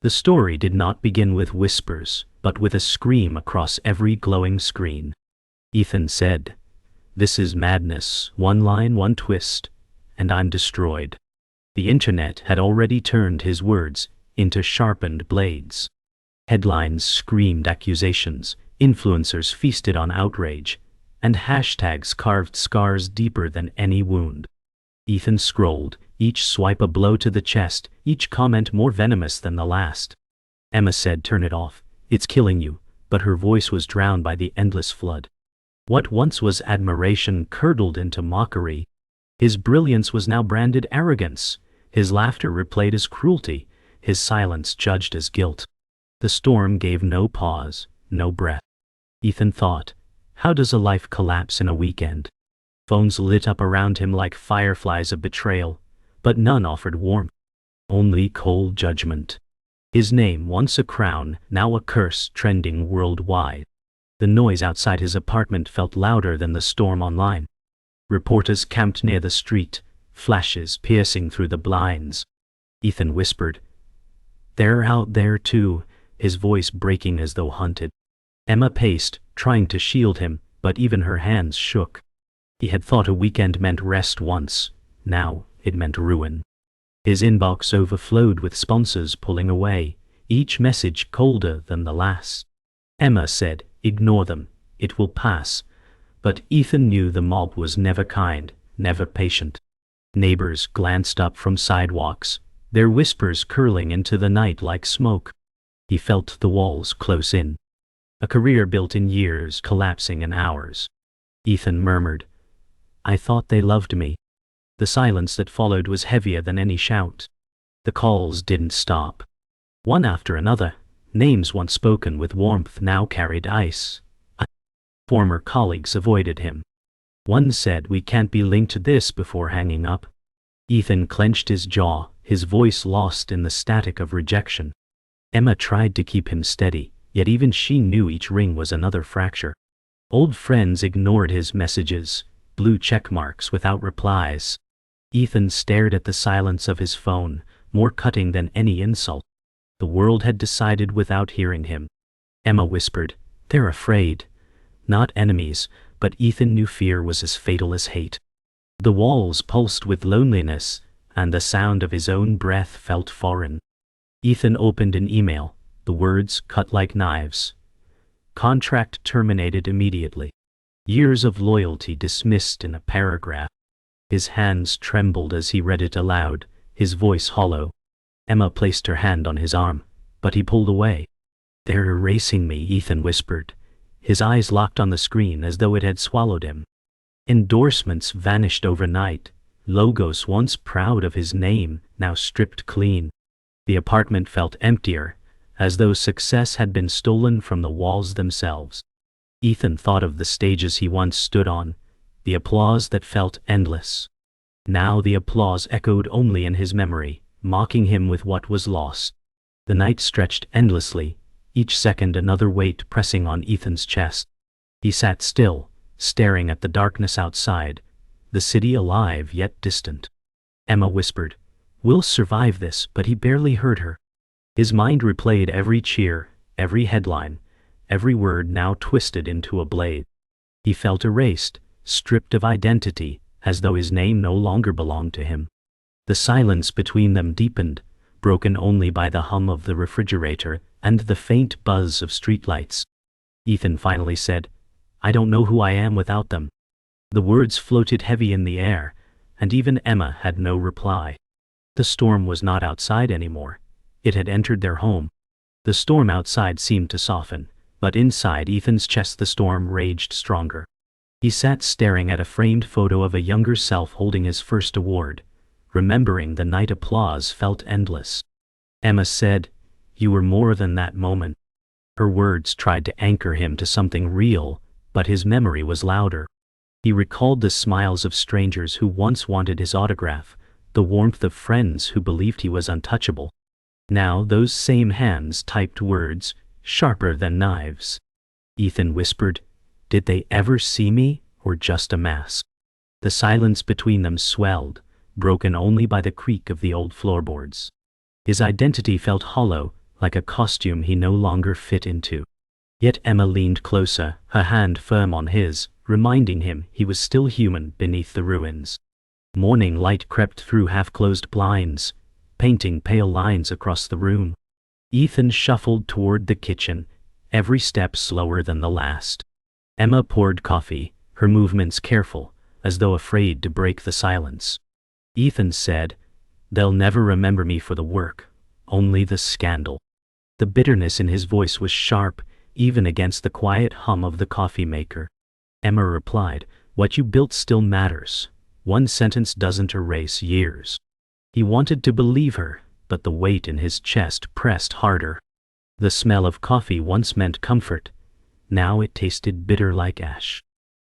The story did not begin with whispers, but with a scream across every glowing screen. Ethan said, "This is madness, one line, one twist, and I'm destroyed." The internet had already turned his words into sharpened blades. Headlines screamed accusations, influencers feasted on outrage, and hashtags carved scars deeper than any wound. Ethan scrolled, each swipe a blow to the chest, each comment more venomous than the last. Emma said, "Turn it off, it's killing you," but her voice was drowned by the endless flood. What once was admiration curdled into mockery. His brilliance was now branded arrogance, his laughter replayed as cruelty, his silence judged as guilt. The storm gave no pause, no breath. Ethan thought, how does a life collapse in a weekend? Phones lit up around him like fireflies of betrayal, but none offered warmth, only cold judgment. His name, once a crown, now a curse, trending worldwide. The noise outside his apartment felt louder than the storm online. Reporters camped near the street, flashes piercing through the blinds. Ethan whispered, "They're out there too," his voice breaking as though hunted. Emma paced, trying to shield him, but even her hands shook. He had thought a weekend meant rest once, now it meant ruin. His inbox overflowed with sponsors pulling away, each message colder than the last. Emma said, "Ignore them, it will pass." But Ethan knew the mob was never kind, never patient. Neighbors glanced up from sidewalks, their whispers curling into the night like smoke. He felt the walls close in. A career built in years collapsing in hours. Ethan murmured, "I thought they loved me." The silence that followed was heavier than any shout. The calls didn't stop. One after another, names once spoken with warmth now carried ice. Former colleagues avoided him. One said, "We can't be linked to this," before hanging up. Ethan clenched his jaw, his voice lost in the static of rejection. Emma tried to keep him steady, yet even she knew each ring was another fracture. Old friends ignored his messages, blue check marks without replies. Ethan stared at the silence of his phone, more cutting than any insult. The world had decided without hearing him. Emma whispered, "They're afraid." Not enemies, but Ethan knew fear was as fatal as hate. The walls pulsed with loneliness, and the sound of his own breath felt foreign. Ethan opened an email, the words cut like knives. Contract terminated immediately. Years of loyalty dismissed in a paragraph. His hands trembled as he read it aloud, his voice hollow. Emma placed her hand on his arm, but he pulled away. "They're erasing me," Ethan whispered. His eyes locked on the screen as though it had swallowed him. Endorsements vanished overnight, logos once proud of his name, now stripped clean. The apartment felt emptier, as though success had been stolen from the walls themselves. Ethan thought of the stages he once stood on, the applause that felt endless. Now the applause echoed only in his memory, mocking him with what was lost. The night stretched endlessly, each second another weight pressing on Ethan's chest. He sat still, staring at the darkness outside, the city alive yet distant. Emma whispered, "We'll survive this," but he barely heard her. His mind replayed every cheer, every headline, every word now twisted into a blade. He felt erased, stripped of identity, as though his name no longer belonged to him. The silence between them deepened, broken only by the hum of the refrigerator and the faint buzz of streetlights. Ethan finally said, "I don't know who I am without them." The words floated heavy in the air, and even Emma had no reply. The storm was not outside anymore. It had entered their home. The storm outside seemed to soften, but inside Ethan's chest the storm raged stronger. He sat staring at a framed photo of a younger self holding his first award, remembering the night applause felt endless. Emma said, "You were more than that moment." Her words tried to anchor him to something real, but his memory was louder. He recalled the smiles of strangers who once wanted his autograph, the warmth of friends who believed he was untouchable. Now those same hands typed words, sharper than knives. Ethan whispered, "Did they ever see me, or just a mask?" The silence between them swelled, broken only by the creak of the old floorboards. His identity felt hollow, like a costume he no longer fit into. Yet Emma leaned closer, her hand firm on his, reminding him he was still human beneath the ruins. Morning light crept through half-closed blinds, painting pale lines across the room. Ethan shuffled toward the kitchen, every step slower than the last. Emma poured coffee, her movements careful, as though afraid to break the silence. Ethan said, "They'll never remember me for the work, only the scandal." The bitterness in his voice was sharp, even against the quiet hum of the coffee maker. Emma replied, "What you built still matters. One sentence doesn't erase years." He wanted to believe her, but the weight in his chest pressed harder. The smell of coffee once meant comfort. Now it tasted bitter like ash.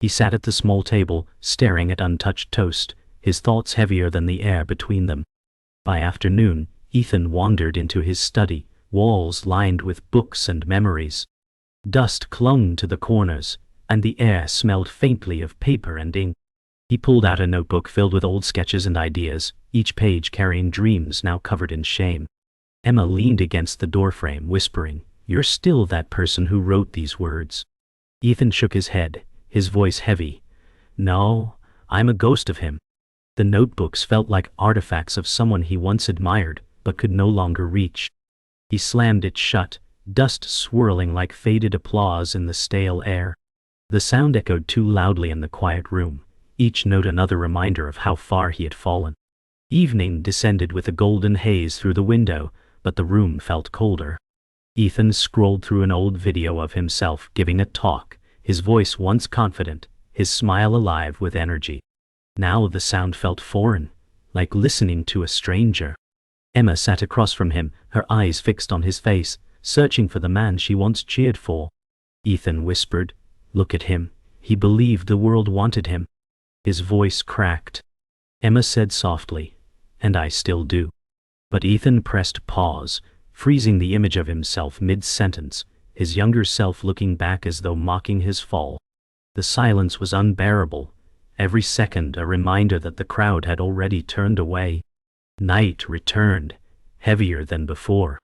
He sat at the small table, staring at untouched toast, his thoughts heavier than the air between them. By afternoon, Ethan wandered into his study, walls lined with books and memories. Dust clung to the corners, and the air smelled faintly of paper and ink. He pulled out a notebook filled with old sketches and ideas, each page carrying dreams now covered in shame. Emma leaned against the doorframe, whispering, "You're still that person who wrote these words." Ethan shook his head, his voice heavy. "No, I'm a ghost of him." The notebooks felt like artifacts of someone he once admired, but could no longer reach. He slammed it shut, dust swirling like faded applause in the stale air. The sound echoed too loudly in the quiet room, each note another reminder of how far he had fallen. Evening descended with a golden haze through the window, but the room felt colder. Ethan scrolled through an old video of himself giving a talk, his voice once confident, his smile alive with energy. Now the sound felt foreign, like listening to a stranger. Emma sat across from him, her eyes fixed on his face, searching for the man she once cheered for. Ethan whispered, "Look at him. He believed the world wanted him." His voice cracked. Emma said softly, "And I still do." But Ethan pressed pause, freezing the image of himself mid-sentence, his younger self looking back as though mocking his fall. The silence was unbearable, every second a reminder that the crowd had already turned away. Night returned, heavier than before.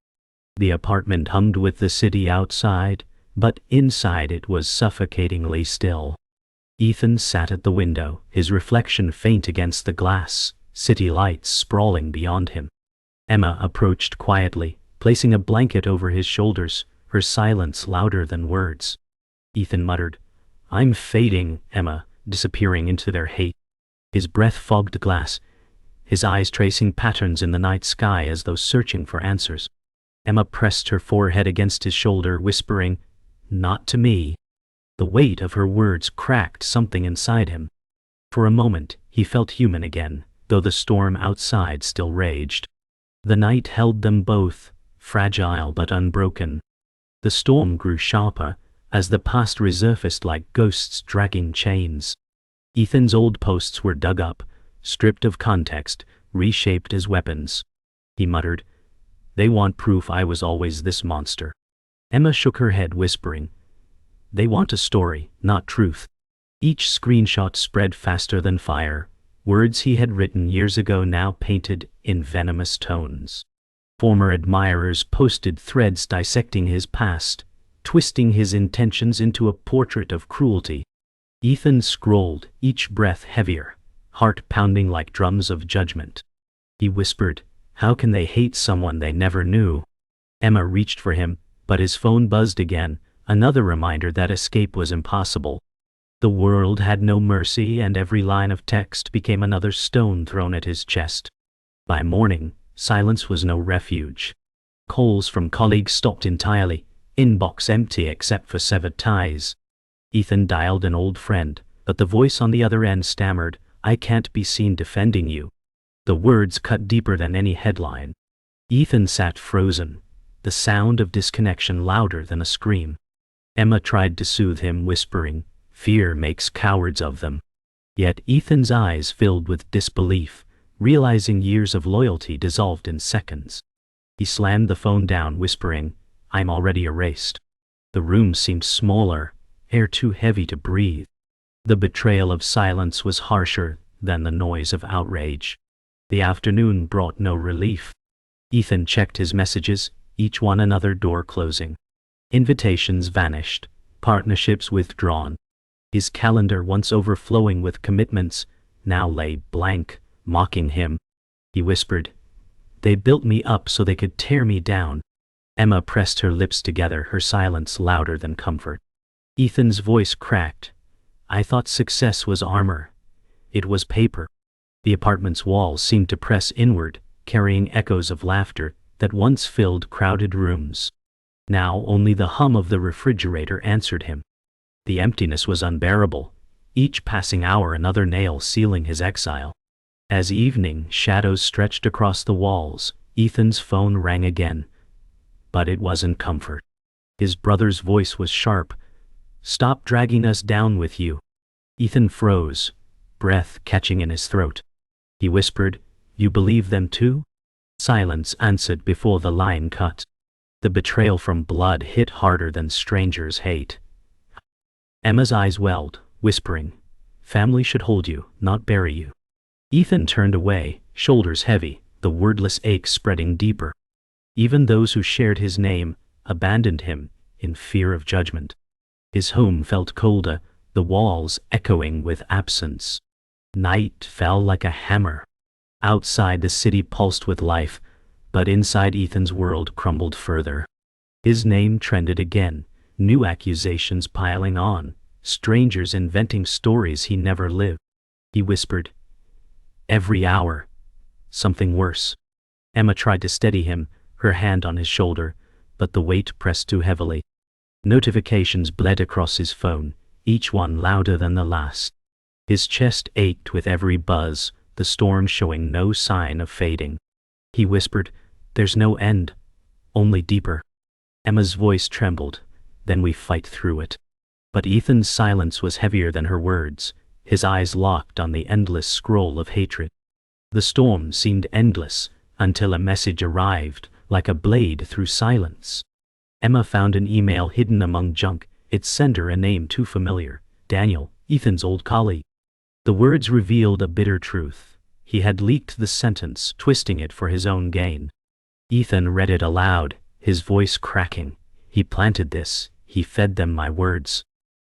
The apartment hummed with the city outside, but inside it was suffocatingly still. Ethan sat at the window, his reflection faint against the glass, city lights sprawling beyond him. Emma approached quietly, placing a blanket over his shoulders, her silence louder than words. Ethan muttered, "I'm fading, Emma," disappearing into their hate. His breath fogged the glass, his eyes tracing patterns in the night sky as though searching for answers. Emma pressed her forehead against his shoulder, whispering, "Not to me." The weight of her words cracked something inside him. For a moment, he felt human again, though the storm outside still raged. The night held them both, fragile but unbroken. The storm grew sharper, as the past resurfaced like ghosts dragging chains. Ethan's old posts were dug up, stripped of context, reshaped as weapons. He muttered, "They want proof I was always this monster." Emma shook her head, whispering, "They want a story, not truth." Each screenshot spread faster than fire, words he had written years ago now painted in venomous tones. Former admirers posted threads dissecting his past, twisting his intentions into a portrait of cruelty. Ethan scrolled, each breath heavier, heart pounding like drums of judgment. He whispered, "How can they hate someone they never knew?" Emma reached for him, but his phone buzzed again, another reminder that escape was impossible. The world had no mercy, and every line of text became another stone thrown at his chest. By morning, silence was no refuge. Calls from colleagues stopped entirely, inbox empty except for severed ties. Ethan dialed an old friend, but the voice on the other end stammered, "I can't be seen defending you." The words cut deeper than any headline. Ethan sat frozen, the sound of disconnection louder than a scream. Emma tried to soothe him, whispering, "Fear makes cowards of them." Yet Ethan's eyes filled with disbelief, realizing years of loyalty dissolved in seconds. He slammed the phone down, whispering, "I'm already erased." The room seemed smaller, air too heavy to breathe. The betrayal of silence was harsher than the noise of outrage. The afternoon brought no relief. Ethan checked his messages, each one another door closing. Invitations vanished, partnerships withdrawn. His calendar, once overflowing with commitments, now lay blank, mocking him. He whispered, "They built me up so they could tear me down." Emma pressed her lips together, her silence louder than comfort. Ethan's voice cracked. "I thought success was armor. It was paper." The apartment's walls seemed to press inward, carrying echoes of laughter that once filled crowded rooms. Now only the hum of the refrigerator answered him. The emptiness was unbearable, each passing hour another nail sealing his exile. As evening shadows stretched across the walls, Ethan's phone rang again. But it wasn't comfort. His brother's voice was sharp. "Stop dragging us down with you." Ethan froze, breath catching in his throat. He whispered, "You believe them too?" Silence answered before the line cut. The betrayal from blood hit harder than strangers hate. Emma's eyes welled, whispering, "Family should hold you, not bury you." Ethan turned away, shoulders heavy, the wordless ache spreading deeper. Even those who shared his name abandoned him in fear of judgment. His home felt colder, the walls echoing with absence. Night fell like a hammer. Outside the city pulsed with life, but inside Ethan's world crumbled further. His name trended again, new accusations piling on, strangers inventing stories he never lived. He whispered, "Every hour, something worse." Emma tried to steady him, her hand on his shoulder, but the weight pressed too heavily. Notifications bled across his phone, each one louder than the last. His chest ached with every buzz, the storm showing no sign of fading. He whispered, "There's no end, only deeper." Emma's voice trembled, "Then we fight through it." But Ethan's silence was heavier than her words, his eyes locked on the endless scroll of hatred. The storm seemed endless, until a message arrived, like a blade through silence. Emma found an email hidden among junk, its sender a name too familiar, Daniel, Ethan's old colleague. The words revealed a bitter truth. He had leaked the sentence, twisting it for his own gain. Ethan read it aloud, his voice cracking. "He planted this, he fed them my words."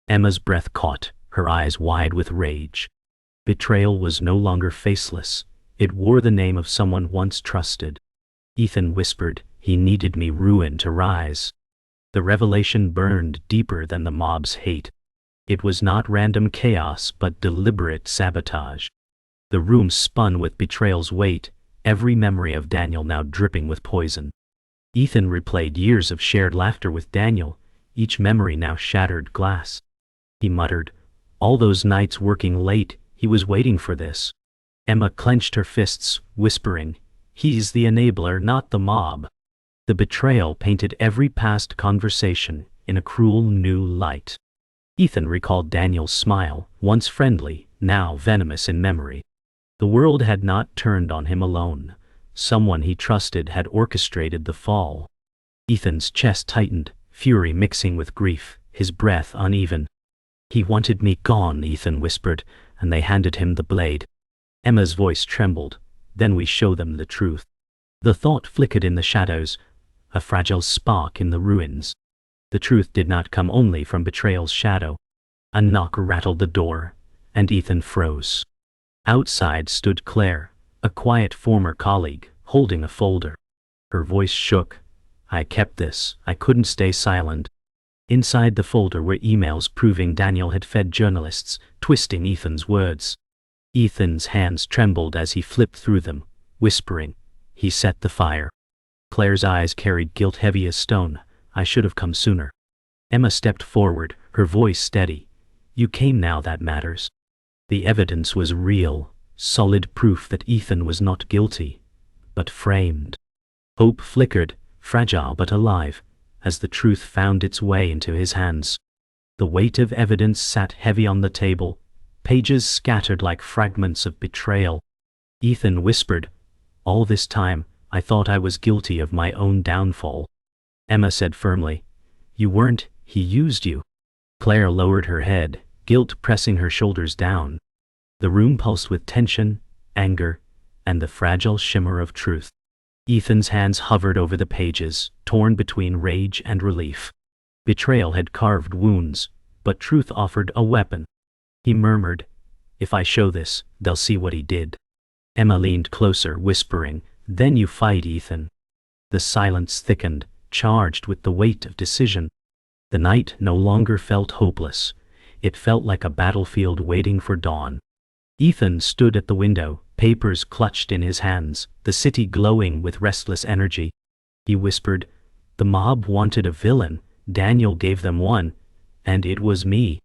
Emma's breath caught, her eyes wide with rage. Betrayal was no longer faceless. It wore the name of someone once trusted. Ethan whispered, "He needed me ruin to rise." The revelation burned deeper than the mob's hate. It was not random chaos but deliberate sabotage. The room spun with betrayal's weight, every memory of Daniel now dripping with poison. Ethan replayed years of shared laughter with Daniel, each memory now shattered glass. He muttered, "All those nights working late, he was waiting for this." Emma clenched her fists, whispering, "He's the enabler, not the mob." The betrayal painted every past conversation in a cruel new light. Ethan recalled Daniel's smile, once friendly, now venomous in memory. The world had not turned on him alone. Someone he trusted had orchestrated the fall. Ethan's chest tightened, fury mixing with grief, his breath uneven. "He wanted me gone," Ethan whispered, and they handed him the blade. Emma's voice trembled, "Then we show them the truth." The thought flickered in the shadows, a fragile spark in the ruins. The truth did not come only from betrayal's shadow. A knock rattled the door, and Ethan froze. Outside stood Claire, a quiet former colleague, holding a folder. Her voice shook. "I kept this, I couldn't stay silent." Inside the folder were emails proving Daniel had fed journalists, twisting Ethan's words. Ethan's hands trembled as he flipped through them, whispering, "He set the fire." Claire's eyes carried guilt heavy as stone. "I should have come sooner." Emma stepped forward, her voice steady. "You came now, that matters." The evidence was real, solid proof that Ethan was not guilty, but framed. Hope flickered, fragile but alive, as the truth found its way into his hands. The weight of evidence sat heavy on the table, pages scattered like fragments of betrayal. Ethan whispered, "All this time, I thought I was guilty of my own downfall." Emma said firmly, "You weren't, he used you." Claire lowered her head, guilt pressing her shoulders down. The room pulsed with tension, anger, and the fragile shimmer of truth. Ethan's hands hovered over the pages, torn between rage and relief. Betrayal had carved wounds, but truth offered a weapon. He murmured, "If I show this, they'll see what he did." Emma leaned closer, whispering, "Then you fight, Ethan." The silence thickened, charged with the weight of decision. The night no longer felt hopeless. It felt like a battlefield waiting for dawn. Ethan stood at the window, papers clutched in his hands, the city glowing with restless energy. He whispered, "The mob wanted a villain, Daniel gave them one, and it was me."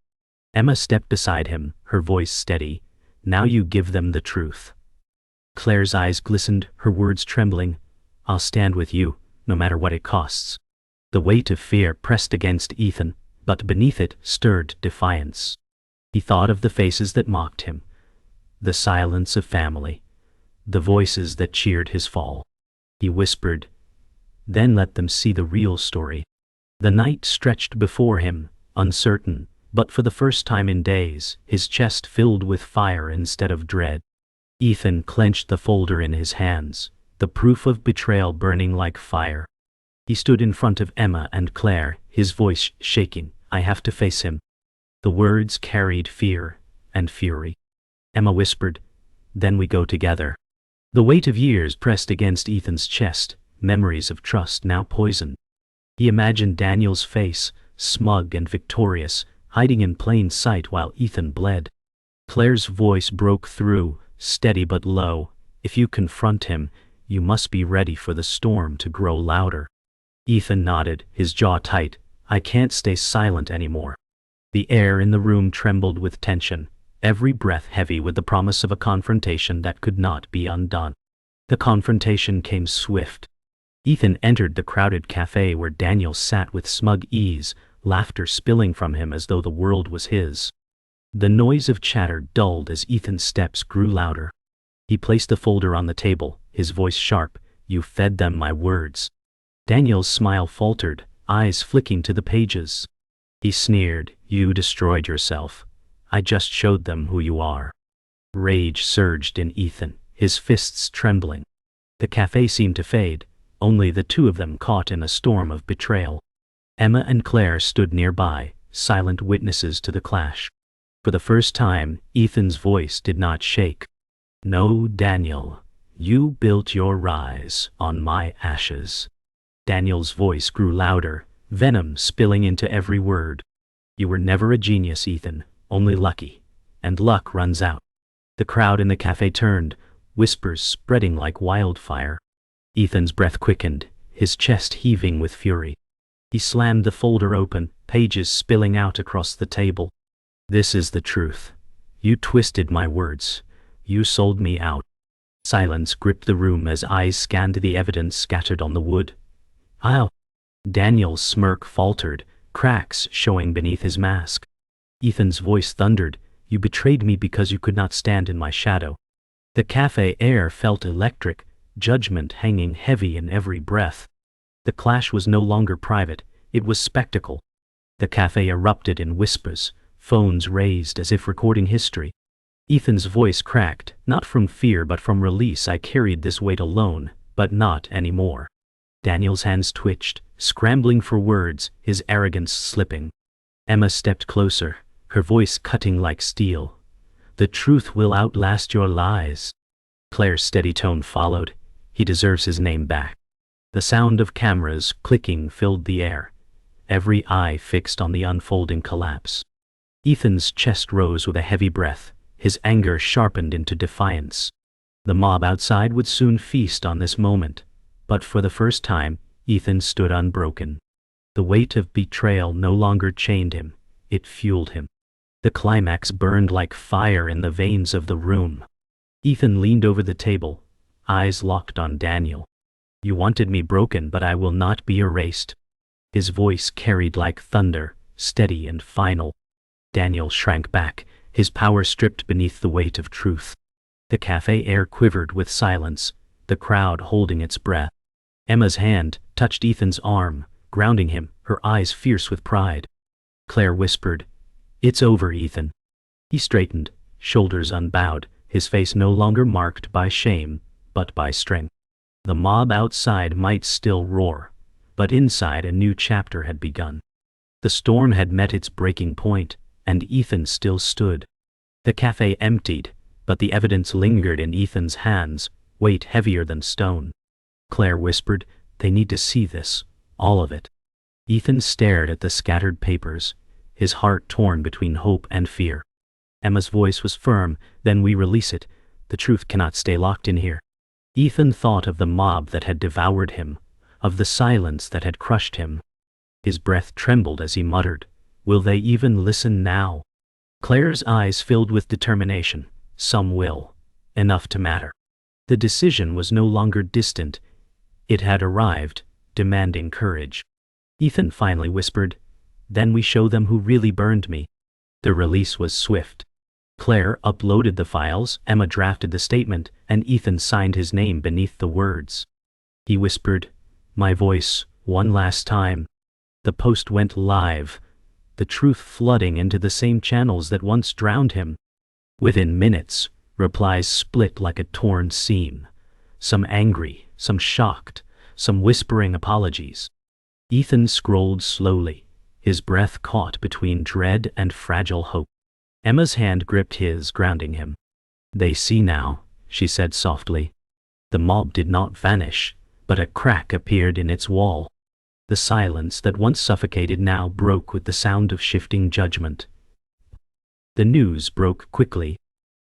Emma stepped beside him, her voice steady, "Now you give them the truth." Claire's eyes glistened, her words trembling, "I'll stand with you, no matter what it costs." The weight of fear pressed against Ethan, but beneath it stirred defiance. He thought of the faces that mocked him, the silence of family, the voices that cheered his fall. He whispered, "Then let them see the real story." The night stretched before him, uncertain, but for the first time in days, his chest filled with fire instead of dread. Ethan clenched the folder in his hands, the proof of betrayal burning like fire. He stood in front of Emma and Claire, his voice shaking, "I have to face him." The words carried fear and fury. Emma whispered, "Then we go together." The weight of years pressed against Ethan's chest, memories of trust now poisoned. He imagined Daniel's face, smug and victorious, hiding in plain sight while Ethan bled. Claire's voice broke through, steady but low, "If you confront him, you must be ready for the storm to grow louder." Ethan nodded, his jaw tight, "I can't stay silent anymore." The air in the room trembled with tension, every breath heavy with the promise of a confrontation that could not be undone. The confrontation came swift. Ethan entered the crowded cafe where Daniel sat with smug ease, laughter spilling from him as though the world was his. The noise of chatter dulled as Ethan's steps grew louder. He placed the folder on the table, his voice sharp, "You fed them my words." Daniel's smile faltered, eyes flicking to the pages. He sneered, "You destroyed yourself. I just showed them who you are." Rage surged in Ethan, his fists trembling. The cafe seemed to fade, only the two of them caught in a storm of betrayal. Emma and Claire stood nearby, silent witnesses to the clash. For the first time, Ethan's voice did not shake. "No, Daniel, you built your rise on my ashes." Daniel's voice grew louder, venom spilling into every word. "You were never a genius, Ethan, only lucky, and luck runs out." The crowd in the cafe turned, whispers spreading like wildfire. Ethan's breath quickened, his chest heaving with fury. He slammed the folder open, pages spilling out across the table. "This is the truth. You twisted my words. You sold me out." Silence gripped the room as eyes scanned the evidence scattered on the wood. Daniel's smirk faltered, cracks showing beneath his mask. Ethan's voice thundered, "You betrayed me because you could not stand in my shadow." The cafe air felt electric, judgment hanging heavy in every breath. The clash was no longer private, it was spectacle. The cafe erupted in whispers, phones raised as if recording history. Ethan's voice cracked, not from fear but from release. "I carried this weight alone, but not anymore." Daniel's hands twitched, scrambling for words, his arrogance slipping. Emma stepped closer, her voice cutting like steel. "The truth will outlast your lies." Claire's steady tone followed, "He deserves his name back." The sound of cameras clicking filled the air, every eye fixed on the unfolding collapse. Ethan's chest rose with a heavy breath, his anger sharpened into defiance. The mob outside would soon feast on this moment, but for the first time, Ethan stood unbroken. The weight of betrayal no longer chained him, it fueled him. The climax burned like fire in the veins of the room. Ethan leaned over the table, eyes locked on Daniel. "You wanted me broken, but I will not be erased." His voice carried like thunder, steady and final. Daniel shrank back, his power stripped beneath the weight of truth. The cafe air quivered with silence, the crowd holding its breath. Emma's hand touched Ethan's arm, grounding him, her eyes fierce with pride. Claire whispered, "It's over, Ethan." He straightened, shoulders unbowed, his face no longer marked by shame, but by strength. The mob outside might still roar, but inside a new chapter had begun. The storm had met its breaking point, and Ethan still stood. The cafe emptied, but the evidence lingered in Ethan's hands, weight heavier than stone. Claire whispered, "They need to see this, all of it." Ethan stared at the scattered papers, his heart torn between hope and fear. Emma's voice was firm, "Then we release it. The truth cannot stay locked in here." Ethan thought of the mob that had devoured him, of the silence that had crushed him. His breath trembled as he muttered, "Will they even listen now?" Claire's eyes filled with determination. "Some will. Enough to matter." The decision was no longer distant. It had arrived, demanding courage. Ethan finally whispered, "Then we show them who really burned me." The release was swift. Claire uploaded the files, Emma drafted the statement, and Ethan signed his name beneath the words. He whispered, "My voice, one last time." The post went live, the truth flooding into the same channels that once drowned him. Within minutes, replies split like a torn seam. Some angry, some shocked, some whispering apologies. Ethan scrolled slowly, his breath caught between dread and fragile hope. Emma's hand gripped his, grounding him. "They see now," she said softly. The mob did not vanish, but a crack appeared in its wall. The silence that once suffocated now broke with the sound of shifting judgment. The news broke quickly.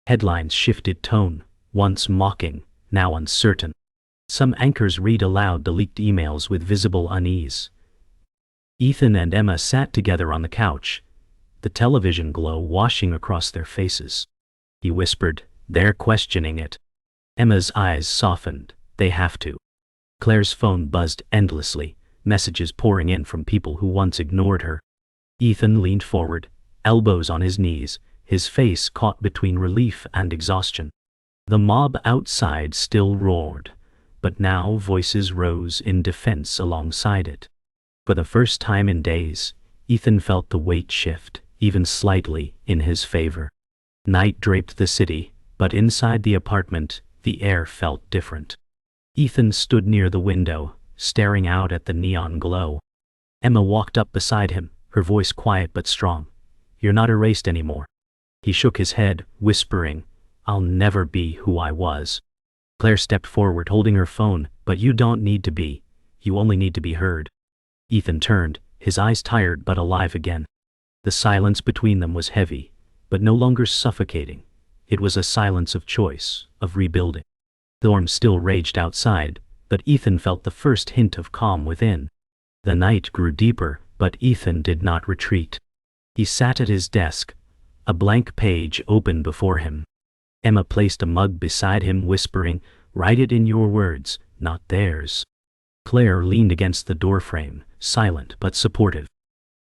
Headlines shifted tone, once mocking, now uncertain. Some anchors read aloud the leaked emails with visible unease. Ethan and Emma sat together on the couch, the television glow washing across their faces. He whispered, "They're questioning it." Emma's eyes softened. "They have to." Claire's phone buzzed endlessly, messages pouring in from people who once ignored her. Ethan leaned forward, elbows on his knees, his face caught between relief and exhaustion. The mob outside still roared, but now voices rose in defense alongside it. For the first time in days, Ethan felt the weight shift, even slightly, in his favor. Night draped the city, but inside the apartment, the air felt different. Ethan stood near the window, staring out at the neon glow. Emma walked up beside him, her voice quiet but strong. "You're not erased anymore." He shook his head, whispering, "I'll never be who I was." Claire stepped forward, holding her phone. "But you don't need to be. You only need to be heard." Ethan turned, his eyes tired but alive again. The silence between them was heavy, but no longer suffocating. It was a silence of choice, of rebuilding. The storm still raged outside, but Ethan felt the first hint of calm within. The night grew deeper, but Ethan did not retreat. He sat at his desk, a blank page open before him. Emma placed a mug beside him, whispering, "Write it in your words, not theirs." Claire leaned against the doorframe, silent but supportive.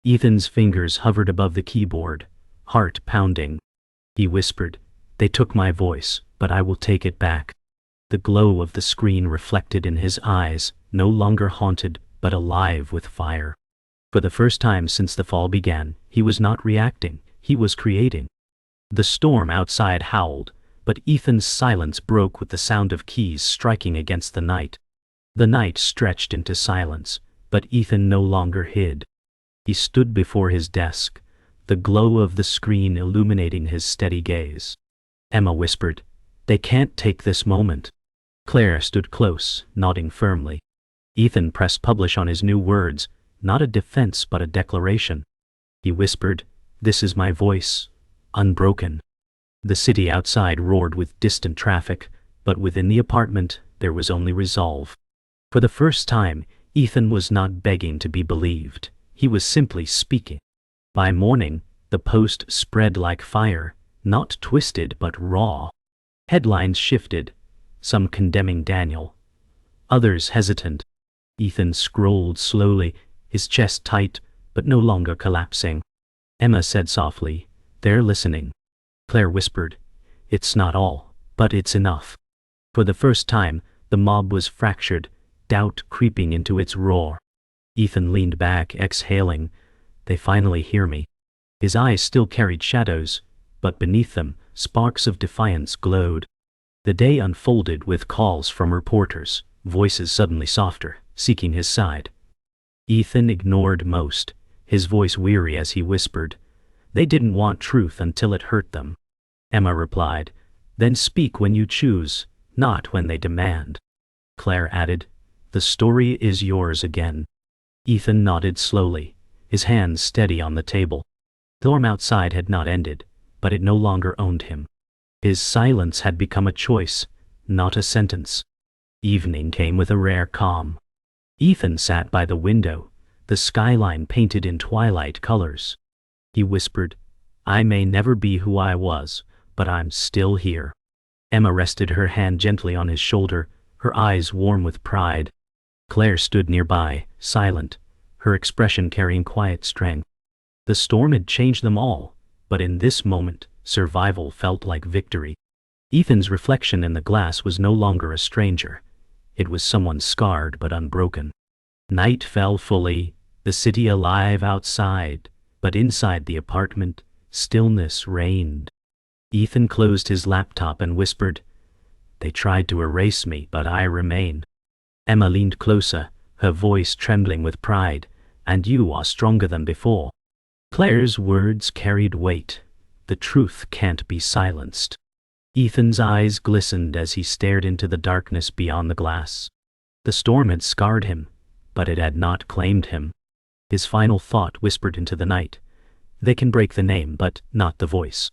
Ethan's fingers hovered above the keyboard, heart pounding. He whispered, "They took my voice, but I will take it back." The glow of the screen reflected in his eyes, no longer haunted, but alive with fire. For the first time since the fall began, he was not reacting, he was creating. The storm outside howled, but Ethan's silence broke with the sound of keys striking against the night. The night stretched into silence, but Ethan no longer hid. He stood before his desk, the glow of the screen illuminating his steady gaze. Emma whispered, "They can't take this moment." Claire stood close, nodding firmly. Ethan pressed publish on his new words, not a defense but a declaration. He whispered, "This is my voice, unbroken." The city outside roared with distant traffic, but within the apartment there was only resolve. For the first time, Ethan was not begging to be believed. He was simply speaking. By morning, the post spread like fire, not twisted but raw. Headlines shifted, some condemning Daniel, others hesitant. Ethan scrolled slowly, his chest tight, but no longer collapsing. Emma said softly, "They're listening." Claire whispered, "It's not all, but it's enough." For the first time, the mob was fractured, doubt creeping into its roar. Ethan leaned back, exhaling, "They finally hear me." His eyes still carried shadows, but beneath them, sparks of defiance glowed. The day unfolded with calls from reporters, voices suddenly softer, seeking his side. Ethan ignored most, his voice weary as he whispered, "They didn't want truth until it hurt them." Emma replied, "Then speak when you choose, not when they demand." Claire added, "The story is yours again." Ethan nodded slowly, his hands steady on the table. The storm outside had not ended, but it no longer owned him. His silence had become a choice, not a sentence. Evening came with a rare calm. Ethan sat by the window, the skyline painted in twilight colors. He whispered, "I may never be who I was, but I'm still here." Emma rested her hand gently on his shoulder, her eyes warm with pride. Claire stood nearby, silent, her expression carrying quiet strength. The storm had changed them all, but in this moment, survival felt like victory. Ethan's reflection in the glass was no longer a stranger. It was someone scarred but unbroken. Night fell fully, the city alive outside, but inside the apartment, stillness reigned. Ethan closed his laptop and whispered, "They tried to erase me, but I remain." Emma leaned closer, her voice trembling with pride, "And you are stronger than before." Claire's words carried weight. The truth can't be silenced. Ethan's eyes glistened as he stared into the darkness beyond the glass. The storm had scarred him, but it had not claimed him. His final thought whispered into the night, "They can break the name, but not the voice."